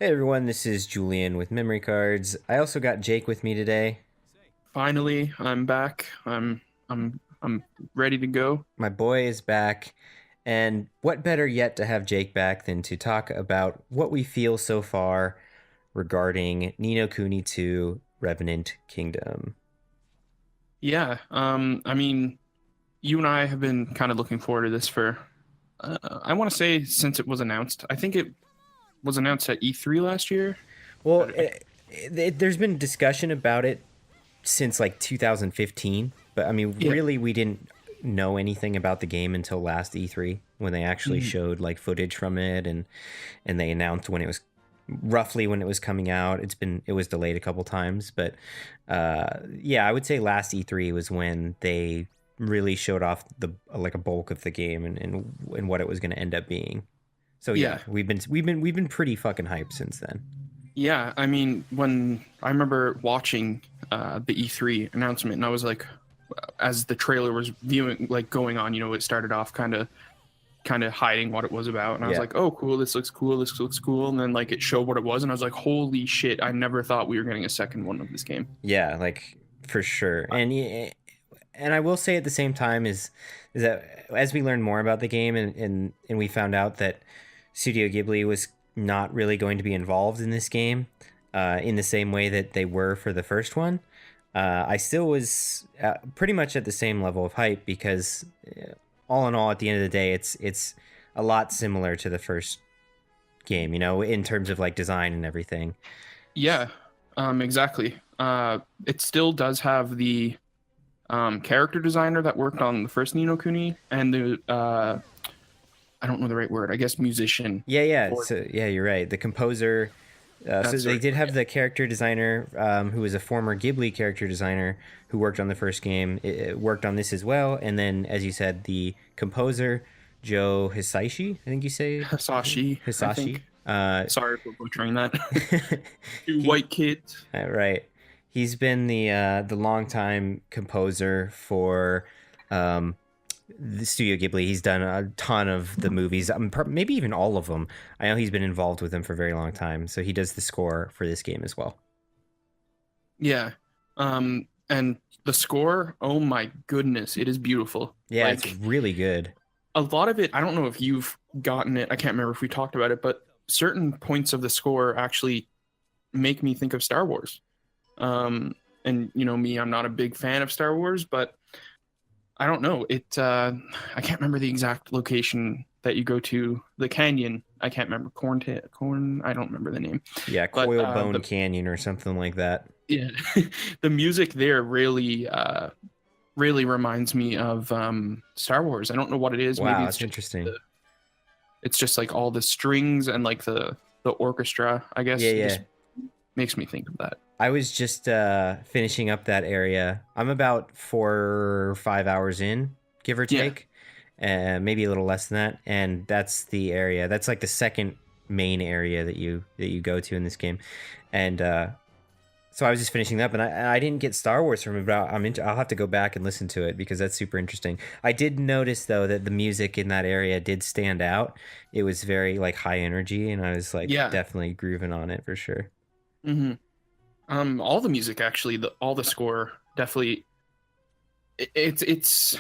Hey everyone, this is Julian with Memory Cards. I also got Jake with me today. Finally, I'm back. I'm ready to go. My boy is back, and what better yet to have Jake back than to talk about what we feel so far regarding Kuni II Revenant Kingdom. I mean, you and I have been kind of looking forward to this for I want to say since it was announced. I think it was announced at E3 last year. Well, I, there's been discussion about it since like 2015, but I mean, yeah. really, we didn't know anything about the game until last E3 when they actually Mhm. showed like footage from it and they announced when it was roughly when it was coming out. It was delayed a couple times, but yeah, I would say last E3 was when they really showed off the like a bulk of the game and what it was going to end up being. So yeah, Yeah. we've been pretty fucking hyped since then. Yeah, I mean, when I remember watching the E3 announcement, and I was like, as the trailer was viewing, like going on, it started off kind of hiding what it was about, and I was Yeah. like, oh cool, this looks cool, and then like it showed what it was, and I was like, holy shit, I never thought we were getting a second one of this game. Yeah, like for sure. And I will say at the same time is that as we learned more about the game and we found out that Studio Ghibli was not really going to be involved in this game in the same way that they were for the first one. I still was pretty much at the same level of hype because all in all, at the end of the day, it's a lot similar to the first game, in terms of like design and everything. Yeah, exactly. It still does have the character designer that worked on the first Nino Kuni, and the I don't know the right word, I guess musician Yeah, yeah. for So yeah, you're right. The composer. So that's they right. did have the character designer, who was a former Ghibli character designer who worked on the first game. It worked on this as well, and then, as you said, the composer Joe Hisaishi. I think you say Hasashi, I Hisashi. think. Sorry for butchering that. Two He white kids. right. He's been the longtime composer for um, the Studio Ghibli. He's done a ton of the movies, maybe even all of them. I know he's been involved with them for a very long time, so he does the score for this game as well. Yeah. And the score, oh my goodness, it is beautiful. Yeah, it's Like really good. a lot of it, I don't know if you've gotten it. I can't remember if we talked about it, but certain points of the score actually make me think of Star Wars. And me, I'm not a big fan of Star Wars, but I don't know. I can't remember the exact location that you go to, the canyon. I can't remember corn. I don't remember the name, Yeah, but Coil Bone Canyon or something like that. yeah, the music there really reminds me of Star Wars. I don't know what it is. Maybe Wow, it's that's just interesting. it's just like all the strings and like the orchestra. I Yeah, guess it just yeah. makes me think of that. I was just finishing up that area. I'm about 4 or 5 hours in, give or Yeah, take, maybe a little less than that. And that's the area. That's like the second main area that you go to in this game. And so I was just finishing up, and I didn't get Star Wars from it, but I'll have to go back and listen to it because that's super interesting. I did notice though that the music in that area did stand out. It was very like high energy, and I was like yeah. definitely grooving on it for sure. hmm all the music actually, all the score definitely. It's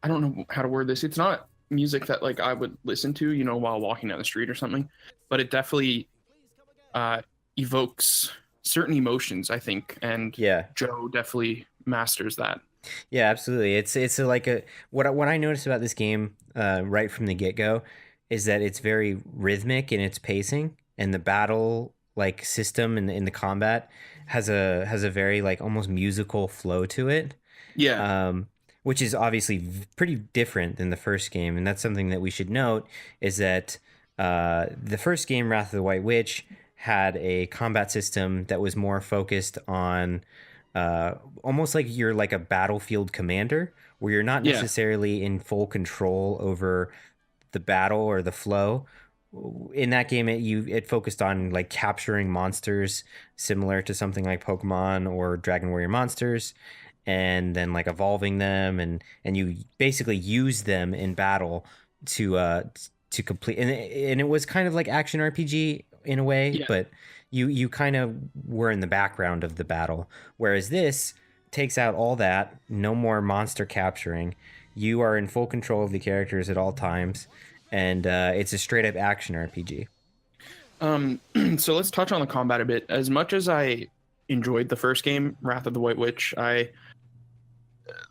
I don't know how to word this. It's not music that like I would listen to, while walking down the street or something, but it definitely uh, evokes certain emotions, I think, and Yeah. Joe definitely masters that. Yeah, absolutely. It's like a what I noticed about this game right from the get go is that it's very rhythmic in its pacing, and the battle like system in the combat has a very like almost musical flow to it, Yeah, um, which is obviously pretty different than the first game, and that's something that we should note is that the first game, Wrath of the White Witch, had a combat system that was more focused on almost like you're like a battlefield commander, where you're not yeah, necessarily in full control over the battle or the flow. In that game, it focused on like capturing monsters, similar to something like Pokemon or Dragon Warrior monsters, and then like evolving them, and you basically use them in battle to to complete. And it was kind of like action RPG in a way, Yeah. but you kind of were in the background of the battle. Whereas this takes out all that, no more monster capturing. You are in full control of the characters at all times, and it's a straight up action RPG. So let's touch on the combat a bit. As much as I enjoyed the first game, Wrath of the White Witch,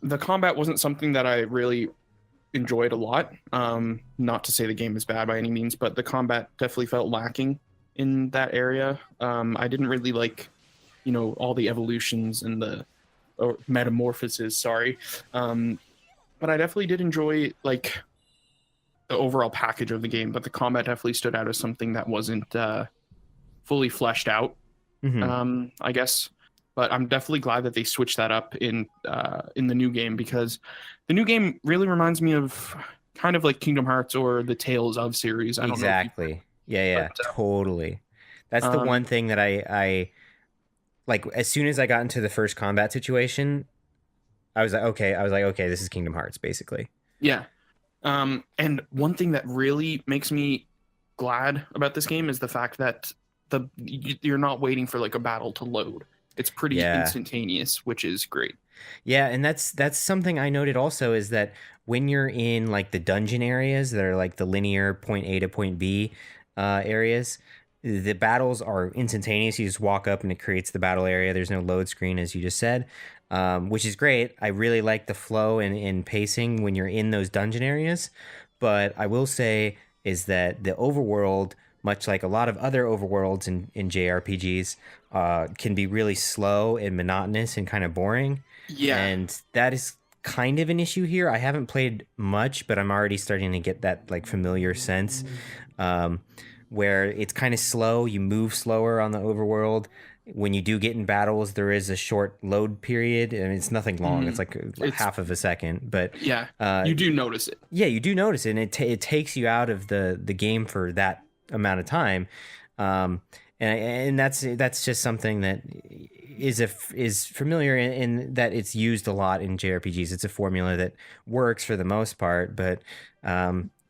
the combat wasn't something that I really enjoyed a lot. Not to say the game is bad by any means, but the combat definitely felt lacking in that area. I didn't really like, all the evolutions and the or metamorphoses. Sorry, but I definitely did enjoy like the overall package of the game. But the combat definitely stood out as something that wasn't fully fleshed out. Mm-hmm. I guess. But I'm definitely glad that they switched that up in the new game, because the new game really reminds me of kind of like Kingdom Hearts or the Tales of series. I don't know if you, Exactly. Yeah, but totally. That's the one um, thing that I like. As soon as I got into the first combat situation, I was like, okay, this is Kingdom Hearts, basically. yeah. And one thing that really makes me glad about this game is the fact that you're not waiting for like a battle to load. It's pretty Yeah. instantaneous, which is great. Yeah, and that's something I noted also is that when you're in like the dungeon areas that are like the linear point A to point B areas, the battles are instantaneous. You just walk up and it creates the battle area. There's no load screen, as you just said, which is great. I really like the flow and pacing when you're in those dungeon areas. But I will say is that the overworld, much like a lot of other overworlds in JRPGs, can be really slow and monotonous and kind of boring, Yeah, and that is kind of an issue here. I haven't played much, but I'm already starting to get that like familiar sense, um, where it's kind of slow. You move slower on the overworld. When you do get in battles, there is a short load period, and it's nothing long. It's mhm. like It's half of a second, but yeah, uh, you do notice it. yeah, you do notice it, and it takes you out of the game for that amount of time, um, and that's just something that is familiar in that it's used a lot in JRPGs. It's a formula that works for the most part, but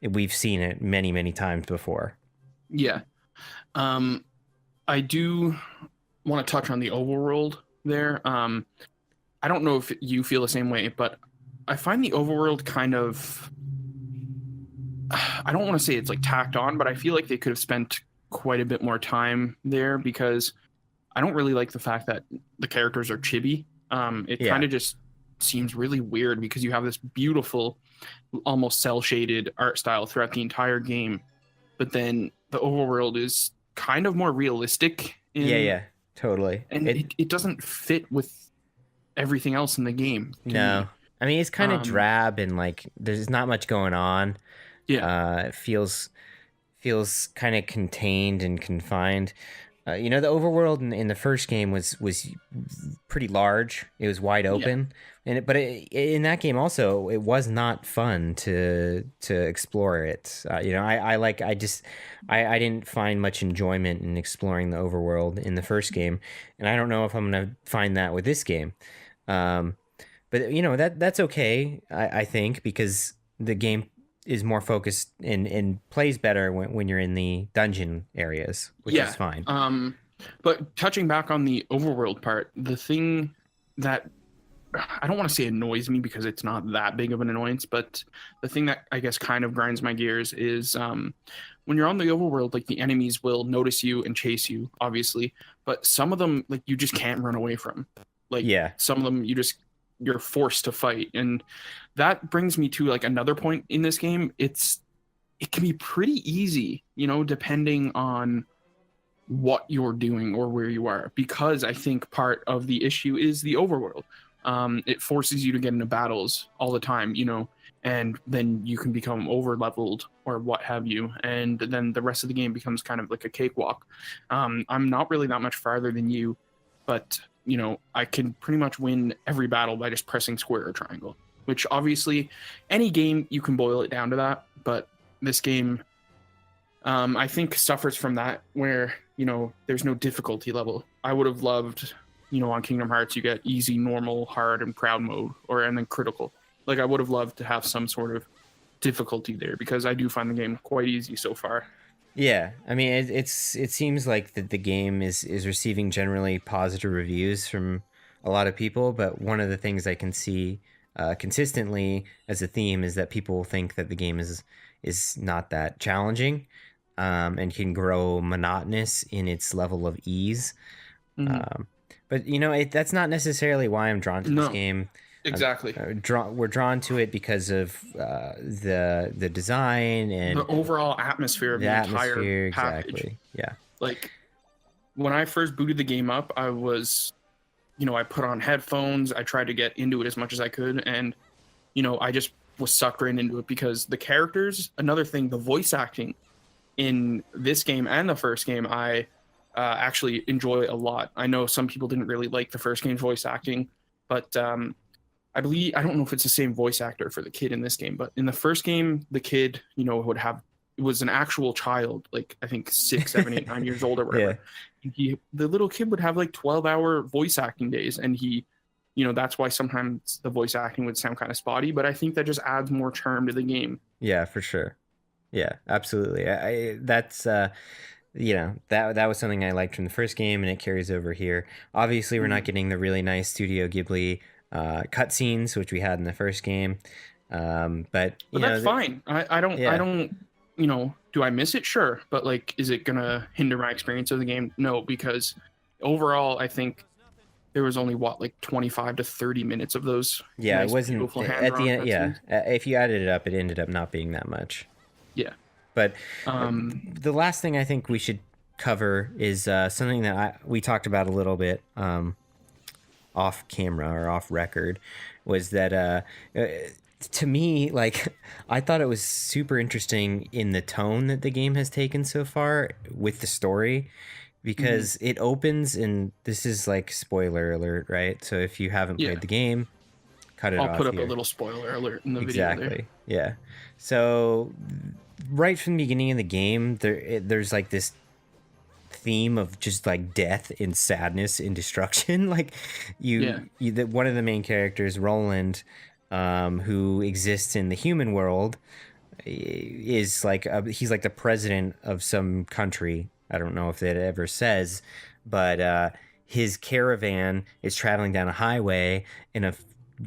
we've seen it many times before. Yeah. Um, I do want to touch on the overworld there. I don't know if you feel the same way, but I find the overworld kind of, I don't want to say it's like tacked on, but I feel like they could have spent quite a bit more time there, because I don't really like the fact that the characters are chibi. It kind Yeah, of just seems really weird, because you have this beautiful, almost cell shaded art style throughout the entire game, but then the overworld is kind of more realistic in, yeah, totally. and it doesn't fit with everything else in the game to No, me. I mean it's kind of Um, drab and like there's not much going on. yeah, It feels kind of contained and confined. The overworld in the first game was pretty large. It was wide yeah, open, in that game also it was not fun to explore it. I didn't find much enjoyment in exploring the overworld in the first game, and I don't know if I'm gonna find that with this game. Um, but that's okay. I think because the game is more focused and plays better when you're in the dungeon areas, which is yeah. fine. But touching back on the overworld part, the thing that I don't want to say annoys me, because it's not that big of an annoyance, but the thing that I guess kind of grinds my gears is when you're on the overworld, like the enemies will notice you and chase you, obviously, but some of them like you just can't run away from. Like Yeah, some of them you're forced to fight, and that brings me to like another point in this game. It can be pretty easy, depending on what you're doing or where you are, because I think part of the issue is the overworld. It forces you to get into battles all the time, and then you can become over leveled or what have you, and then the rest of the game becomes kind of like a cakewalk. I'm not really that much farther than you, but I can pretty much win every battle by just pressing square or triangle, which obviously any game you can boil it down to that, but this game, I think, suffers from that, where there's no difficulty level. I would have loved, on Kingdom Hearts you get easy, normal, hard, and proud mode, and then critical. Like I would have loved to have some sort of difficulty there, because I do find the game quite easy so far. Yeah, I mean, it seems like that the game is receiving generally positive reviews from a lot of people, but one of the things I can see consistently as a theme is that people think that the game is not that challenging, and can grow monotonous in its level of ease. Mhm. Um, but that's not necessarily why I'm drawn to this No, game. exactly. We're drawn to it because of the design The and overall atmosphere of the the entire atmosphere. package. Exactly. Yeah. Like when I first booted the game up, I put on headphones. I tried to get into it as much as I could, and I just was sucked right into it because the characters. Another thing, the voice acting in this game and the first game, I actually enjoy a lot. I know some people didn't really like the first game's voice acting, but I don't know if it's the same voice actor for the kid in this game, but in the first game, the kid, it was an actual child, like I think 6, 7, 8, 9 years old or Yeah. whatever. The little kid would have like 12-hour voice acting days, and that's why sometimes the voice acting would sound kind of spotty, but I think that just adds more charm to the game. Yeah, for sure. Yeah, absolutely. That's that was something I liked from the first game, and it carries over here. Obviously, we're not Mhm. getting the really nice Studio Ghibli cutscenes, which we had in the first game. But But that's fine. I yeah, don't, do I miss it? Sure. But like, is it gonna hinder my experience of the game? No, because overall, I think there was only like 25 to 30 minutes of those yeah, it nice, wasn't beautiful hand at the drawn end. Yeah, cutscenes. if you added it up, it ended up not being that much. Yeah. But Um, the last thing I think we should cover is something that we talked about a little bit off camera or off record, was that to me, like, I thought it was super interesting in the tone that the game has taken so far with the story, mhm. because it opens, and this is like spoiler alert, right? So if you haven't Yeah. played the game, cut it I'll off put up a here. little spoiler alert in the video there. Exactly. Yeah. So right from the beginning of the game, there's like this theme of just like death and sadness and destruction. Like Yeah. one of the main characters, Roland, who exists in the human world, is like he's like the president of some country. I don't know if it ever says, but his caravan is traveling down a highway, and a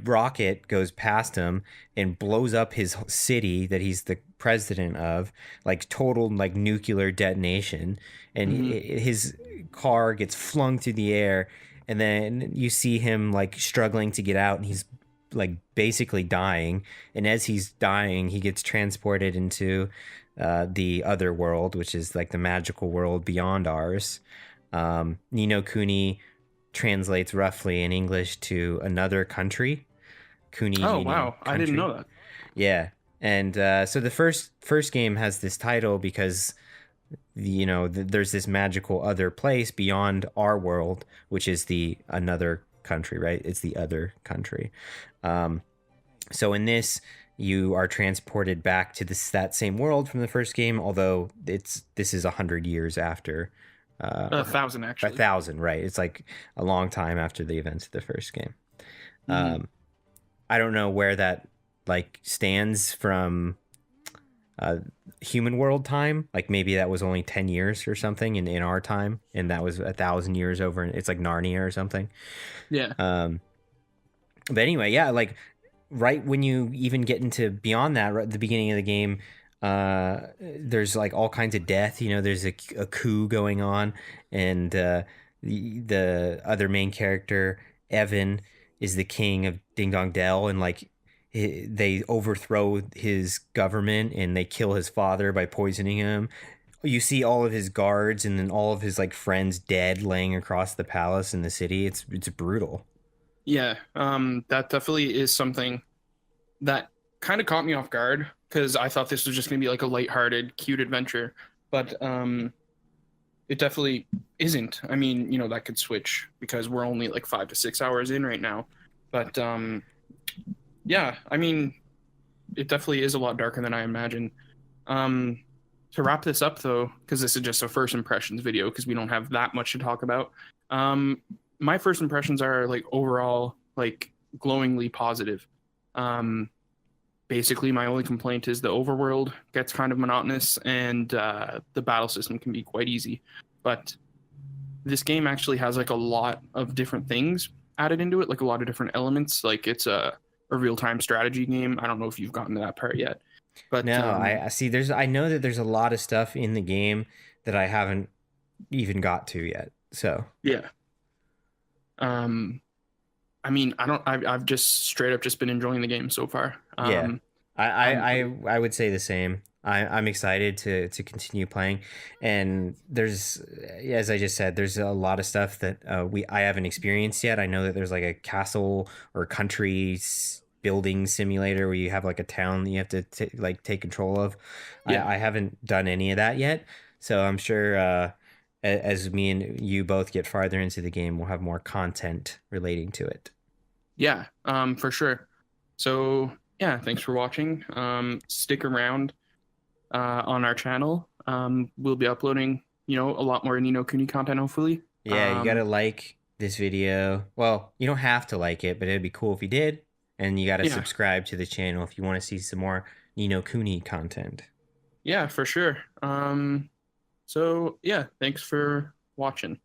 rocket goes past him and blows up his city that he's the president of, like total like nuclear detonation, and Hmm. his car gets flung through the air, and then you see him like struggling to get out, and he's like basically dying, and as he's dying he gets transported into the other world, which is like the magical world beyond ours. Nino Kuni translates roughly in English to another country. Kuni Oh meaning wow, I didn't country. know that. Yeah, and so the first game has this title because there's this magical other place beyond our world, which is the another country, right? It's the other country. Um, so in this, you are transported back to that same world from the first game, although this is 100 years after, A or thousand a actually. thousand, right? It's like a long time after the events of the first game. Hmm. Um, I don't know where that like stands from uh, human world time. Like maybe that was only 10 years or something in our time, and that was 1,000 years over. It's like Narnia or something. Yeah. Um, but anyway, yeah, like right when you even get into beyond that, right at the beginning of the game, there's like all kinds of death. There's a coup going on, and the other main character, Evan, is the king of Ding Dong Dell, and like they overthrow his government and they kill his father by poisoning him. You see all of his guards and then all of his like friends dead laying across the palace in the city. It's brutal. Yeah. That definitely is something that kind of caught me off guard because I thought this was just gonna be like a lighthearted, cute adventure, but it definitely isn't. I mean, that could switch because we're only like 5 to 6 hours in right now, but yeah, I mean, it definitely is a lot darker than I imagined. Um, to wrap this up though, because this is just a first impressions video because we don't have that much to talk about. Um, my first impressions are like overall like glowingly positive. Um, basically my only complaint is the overworld gets kind of monotonous, and the battle system can be quite easy. But this game actually has like a lot of different things added into it, like a lot of different elements. Like it's a real-time strategy game. I don't know if you've gotten to that part yet, but No, I see. I know that there's a lot of stuff in the game that I haven't even got to yet. So yeah. Um, I mean, I've just straight up just been enjoying the game so far. yeah, I I'm I I, I would say the same. I'm excited to continue playing, and there's, as I just said, there's a lot of stuff that I haven't experienced yet. I know that there's like a castle or country building simulator where you have like a town that you have to like take control of. yeah. I haven't done any of that yet, so I'm sure as me and you both get farther into the game, we'll have more content relating to it. Yeah, for sure. So yeah, thanks for watching. Stick around on our channel. We'll be uploading, a lot more Ni no Kuni content, hopefully. Yeah, you gotta like this video. Well, you don't have to like it, but it'd be cool if you did. And you gotta Yeah, subscribe to the channel if you want to see some more Nino Cooney content. yeah, for sure. So yeah, thanks for watching.